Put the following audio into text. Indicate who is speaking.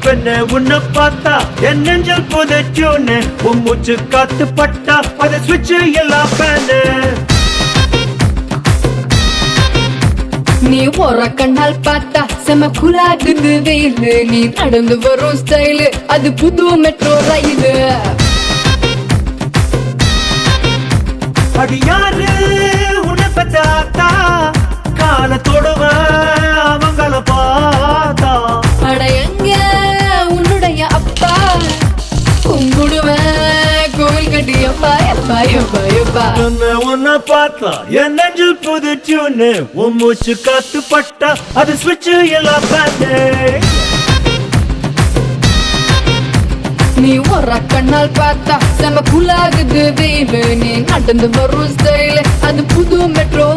Speaker 1: பெண்ணு உன்னை பார்த்தா என் நெஞ்சல் புதைச்சோன்னு உன் மூச்சு காத்து பட்டா அதை சுவிட்ச் எல்லாம் ஃபேனு
Speaker 2: நீ ஒரு கண்ணால் பார்த்தா செம குலாகுது வெயிலு நீ நடந்து வரும் ஸ்டைலு அது புது மெட்ரோ ரயிலு
Speaker 1: அடியாரு உன்னை பத்தாத்தா காலத்தோடுவ அவங்கள பார்த்தா
Speaker 2: அட எங்க உன்னுடைய அப்பா கும்பிடுவேன் கோவில் கட்டி அப்பா எப்பா எப்பா எப்பா
Speaker 1: உன்னை பார்த்தா என் நெஞ்சில் புதுச்சுன்னு உன் மூச்சு காத்து பட்டா அது சுவிட்ச் எல்லாம் ஃபேனு
Speaker 2: நீ ஒரு கண்ணால் பார்த்தா செம குலாகுது வெயிலு நீ நடந்து வரும் ஸ்டைலு அது புது மெட்ரோ